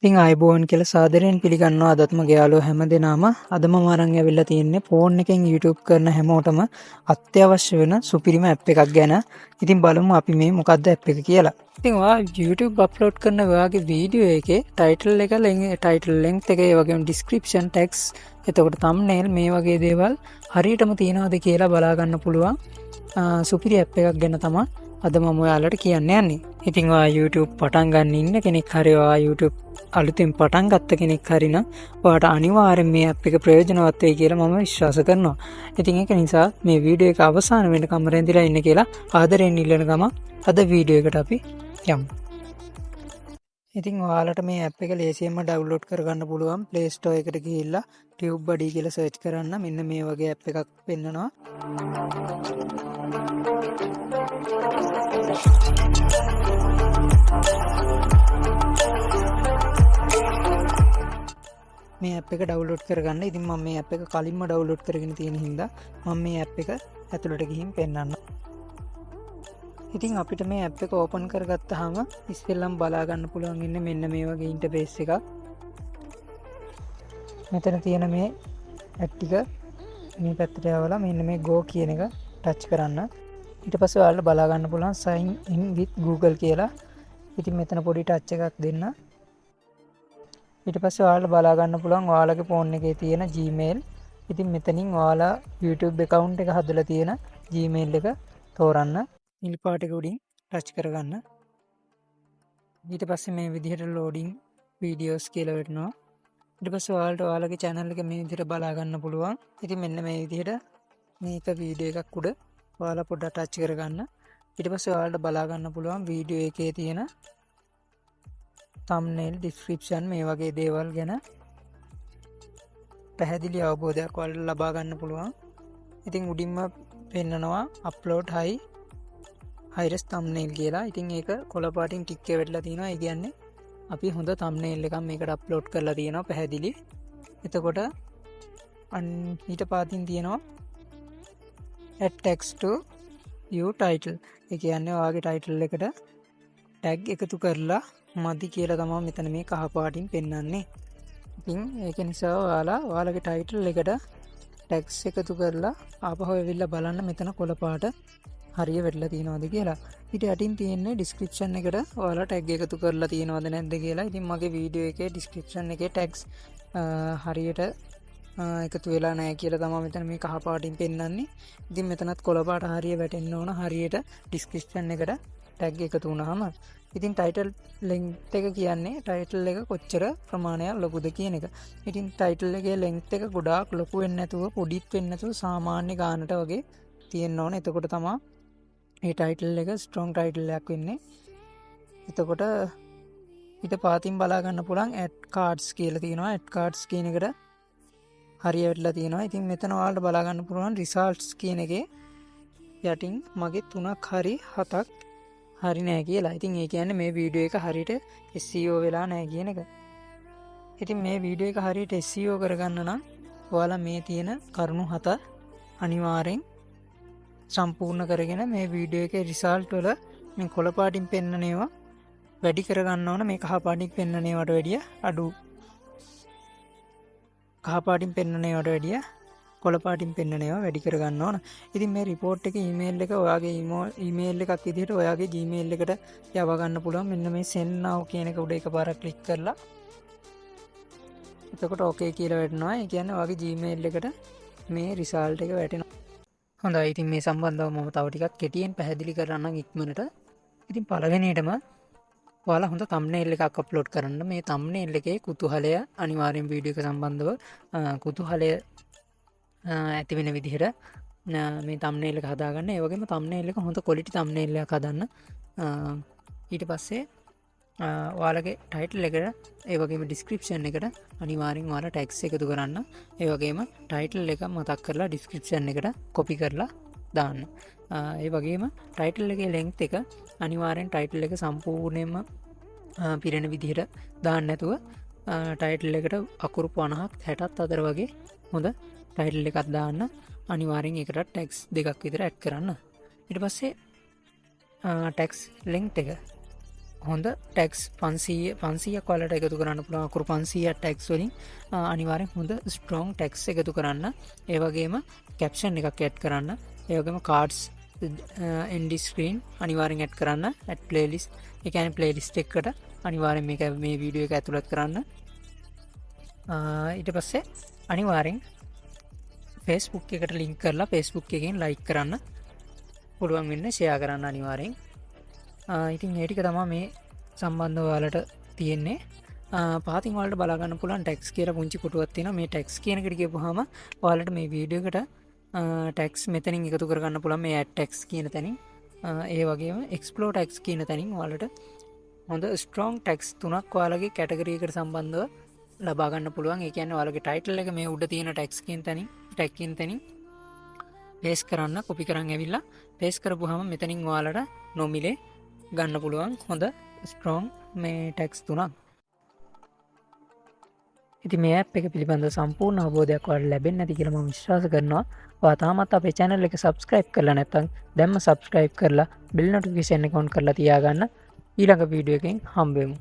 ඉතින් ආයිබෝවන් කියලා සාදරයෙන් පිළිගන්නවා අදත් මගේ යාළුවෝ හැමදෙනාම අදම අරන් ඇවිල්ලා තියෙන්නේ ෆෝන් එකෙන් YouTube කරන හැමෝටම අත්‍යවශ්‍ය වෙන සුපිරිම ඇප් එකක් ගැන. ඉතින් බලමු අපි මේ මොකක්ද ඇප් එක කියලා. ඉතින් ඔයා YouTube අප්ලෝඩ් කරන ඔයාගේ වීඩියෝ එකේ ටයිටල් එක ටයිටල් ලෙන්ග්ත් එක ඒ වගේම description text එතකොට thumbnail මේ වගේ දේවල් හරියටම තියනවාද කියලා බලා ගන්න පුළුවන් සුපිරි ඇප් එකක් ගැන තමයි අද මම ඔයාලට කියන්න යන්නේ. ඉතින් ඔයා YouTube පටන් ගන්න ඉන්න කෙනෙක් හරි ඔයා YouTube අලුතින් පටන් ගත්ත කෙනෙක් හරි නම් ඔයාට අනිවාර්යෙන් මේ ඇප් එක ප්‍රයෝජනවත් වෙයි කියලා මම විශ්වාස කරනවා. ඉතින් ඒක නිසා මේ වීඩියෝ එක අවසාන වෙනකම් රැඳිලා ඉන්න කියලා ආදරයෙන් ඉල්ලන ගම අද වීඩියෝ එකට අපි යමු. ඉතින් ඔයාලට මේ ඇප් එක ලේසියෙන්ම ඩවුන්ලෝඩ් කරගන්න පුළුවන් Play Store එකට ගිහිල්ලා TubeBuddy කියලා සර්ච් කරන්න. මෙන්න මේ වගේ ඇප් එකක් පෙන්නනවා. මේ ඇප් එක ඩවුන්ලෝඩ් කරගන්න. ඉතින් මම මේ ඇප් එක කලින්ම ඩවුන්ලෝඩ් කරගෙන තියෙන හින්දා මම මේ ඇප් එක ඇතුළට ගිහින් පෙන්නන්න. ඉතින් අපිට මේ ඇප් එක ඕපන් කරගත්තාම ඉස්සෙල්ලම බලා ගන්න පුළුවන් ඉන්නේ මෙන්න මේ වගේ ඉන්ටර්ෆේස් එකක්. මෙතන තියෙන මේ ඇඩ් ටික මේ පැත්තට යවලා මෙන්න මේ go කියන එක ටච් කරන්න. ඊට පස්සේ ඔයාලට බලා ගන්න පුළුවන් sign in with Google කියලා. ඉතින් මෙතන පොඩි ටච් එකක් දෙන්න. ඊට පස්සේ ඔයාලට බලා ගන්න පුළුවන් ඔයාලගේ ෆෝන් එකේ තියෙන Gmail. ඉතින් මෙතනින් ඔයාලා YouTube account එක හදලා තියෙන Gmail එක තෝරන්න. නිල් පාට එක උඩින් ටච් කරගන්න. ඊට පස්සේ මේ විදිහට loading videos කියලා වෙනවා. ඊට පස්සේ ඔයාලට ඔයාලගේ channel එක මේ විදිහට බලා ගන්න පුළුවන්. ඉතින් මෙන්න මේ විදිහට මේක වීඩියෝ එකක් උඩ ඔයාලා පොඩ්ඩක් ටච් කරගන්න. ඊට පස්සේ ඔයාලට බලා ගන්න පුළුවන් වීඩියෝ එකේ තියෙන thumbnail description මේ වගේ දේවල් ගැන පැහැදිලි අවබෝධයක් ඔයාලට ලබා ගන්න පුළුවන්. ඉතින් උඩින්ම පෙන්නනවා upload high res thumbnail කියලා. ඉතින් ඒක කොළ පාටින් ටික් එක වෙట్లా තියෙනවා. ඒ කියන්නේ අපි හොඳ thumbnail එකක් මේකට අප්ලෝඩ් කරලා තියෙනවා පැහැදිලි. එතකොට ඊට පාතින් තියෙනවා add text to your title. ඒ කියන්නේ ඔයාගේ title එකට tag එකතු කරලා මදි කියලා තමයි මෙතන මේ කහ පාටින් පෙන්වන්නේ. ඉතින් ඒක නිසා ඔයාලගේ title එකට tags එකතු කරලා ආපහු එවිල්ලා බලන්න මෙතන කොළ පාට හරිය වෙట్లా තියෙනවද කියලා. ඊට යටින් තියෙන්නේ description එකට ඔයාලා tag එකතු කරලා තියෙනවද නැද්ද කියලා. ඉතින් මගේ වීඩියෝ එකේ description එකේ tags හරියට එකතු වෙලා නැහැ කියලා තමයි මෙතන මේ කහ පාටින් පෙන්වන්නේ. ඉතින් මෙතනත් කොළ පාට හරිය වැටෙන්න ඕන හරියට description එකට tag එකතු වුණාම. ඉතින් title length එක කියන්නේ title එක කොච්චර ප්‍රමාණයක් ලොකුද කියන එක. ඉතින් title එකේ length එක ගොඩාක් ලොකු වෙන්නේ නැතුව පොඩිත් වෙන්නේ නැතුව සාමාන්‍ය ගානට වගේ තියෙන්න ඕන. එතකොට තමයි මේ title එක strong title එකක් වෙන්නේ. එතකොට ඊට පාතින් බලා ගන්න පුළුවන් add cards කියලා තියෙනවා. add cards කියන එකට හරිය වෙట్లా තියෙනවා. ඉතින් මෙතන ඔයාලට බලා ගන්න පුළුවන් results කියන එකේ යටින් මගේ 3ක් හරි 7ක් හරි නෑ කියලා. ඉතින් ඒ කියන්නේ මේ වීඩියෝ එක හරියට SEO වෙලා නෑ කියන එක. ඉතින් මේ වීඩියෝ එක හරියට SEO කරගන්න නම් ඔයාලා මේ තියෙන කරුණු 7 අනිවාර්යෙන් සම්පූර්ණ කරගෙන මේ වීඩියෝ එකේ රිසල්ට් වල මේ කොළ පාටින් පෙන්නන ඒවා වැඩි කරගන්න ඕන. මේ කහ පාටින් පෙන්නන ඒවාට වැඩිය අඩු කහ පාටින් පෙන්නන ඒවාට වැඩිය කොළ පාටින් පෙන්නන ඒවා වැඩි කරගන්න ඕන. ඉතින් මේ report එකේ email එක ඔයාගේ email එකක් විදිහට ඔයාගේ Gmail එකට යව ගන්න පුළුවන්. මෙන්න මේ send now කියන එක උඩ එකපාරක් ක්ලික් කරලා එතකොට okay කියලා වැටෙනවා. ඒ කියන්නේ ඔයාගේ Gmail එකට මේ result එක වැටෙනවා. හොඳයි. ඉතින් මේ සම්බන්ධව මම තව ටිකක් කෙටියෙන් පැහැදිලි කරන්නම් ඉක්මනට. ඉතින් පළවෙනියටම ඔයාලා හොඳ thumbnail එකක් අප්ලෝඩ් කරන්න. මේ thumbnail එකේ කුතුහලය අනිවාර්යෙන් වීඩියෝ එක සම්බන්ධව කුතුහලය ඇති වෙන විදිහට මේ thumbnail එක හදාගන්න. ඒ වගේම thumbnail එක හොඳ quality thumbnail එකක් හදන්න. ඊට පස්සේ ඔයාලගේ title එකට ඒ වගේම description එකට අනිවාර්යෙන් ඔයාලා tags එකතු කරන්න. ඒ වගේම title එක මතක් කරලා description එකට copy කරලා දාන්න. ඒ වගේම title එකේ length එක අනිවාර්යෙන් title එක සම්පූර්ණයෙන්ම පිරෙන විදිහට දාන්න නැතුව title එකට අකුරු 50ක් 60ක් අතර වගේ හොඳ title එකක් දාන්න. අනිවාර්යෙන් ඒකට tags දෙකක් විතර add කරන්න. ඊට පස්සේ tags length එක හොඳ ටැක්ස් 500ක් වලට එකතු කරන්න පුළුවන්. අකුරු 500ක් ටැක්ස් වලින් අනිවාර්යෙන් හොඳ ස්ට්‍රෝං ටැක්ස් එකතු කරන්න. ඒ වගේම කැප්ෂන් එකක් ඇඩ් කරන්න. ඒ වගේම කාඩ්ස් එන්ඩි ස්ක්‍රීන් අනිවාර්යෙන් ඇඩ් කරන්න. ඇඩ් ප්ලේලිස්ට් ඒ කියන්නේ ප්ලේලිස්ට් එකකට අනිවාර්යෙන් මේ වීඩියෝ එක ඇතුළත් කරන්න. ඊට පස්සේ අනිවාර්යෙන් Facebook එකට ලින්ක් කරලා Facebook එකෙන් ලයික් කරන්න පුළුවන් වෙන්න, ෂෙයා කරන්න අනිවාර්යෙන්. ඉතින් ඒ ටික තමයි මේ සම්බන්ධව ඔයාලට තියෙන්නේ. පහතින් ඔයාලට බලා ගන්න පුළුවන් ටැක්ස් කියලා පුංචි කොටුවක් තියෙනවා. මේ ටැක්ස් කියන එකට ගියපුවාම ඔයාලට මේ වීඩියෝ එකට ටැක්ස් මෙතනින් එකතු කරගන්න පුළුවන් මේ ඇඩ් ටැක්ස් කියන තැනින්. ඒ වගේම එක්ස්ප්ලෝර් ටැක්ස් කියන තැනින් ඔයාලට හොඳ ස්ට්‍රෝං ටැක්ස් 3ක් ඔයාලගේ කැටගරි එකට සම්බන්ධව ලබා ගන්න පුළුවන්. ඒ කියන්නේ ඔයාලගේ ටයිටල් එක මේ උඩ තියෙන ටැක්ස් කියන තැනින් පේස්ට් කරන්න, කොපි කරන් ඇවිල්ලා පේස්ට් කරපුවාම මෙතනින් ඔයාලට නොමිලේ ගන්න පුළුවන් හොඳ ස්ට්‍රෝං මේ ටැක්ස් 3ක්. ඉතින් මේ ඇප් එක පිළිබඳව සම්පූර්ණ අවබෝධයක් ඔයාලට ලැබෙන්නේ නැති කියලා මම විශ්වාස කරනවා. ඔයා තාමත් අපේ channel එක subscribe කරලා නැත්නම් දැන්ම subscribe කරලා bell notification එක on කරලා තියාගන්න. ඊළඟ වීඩියෝ එකෙන් හම්බ වෙමු.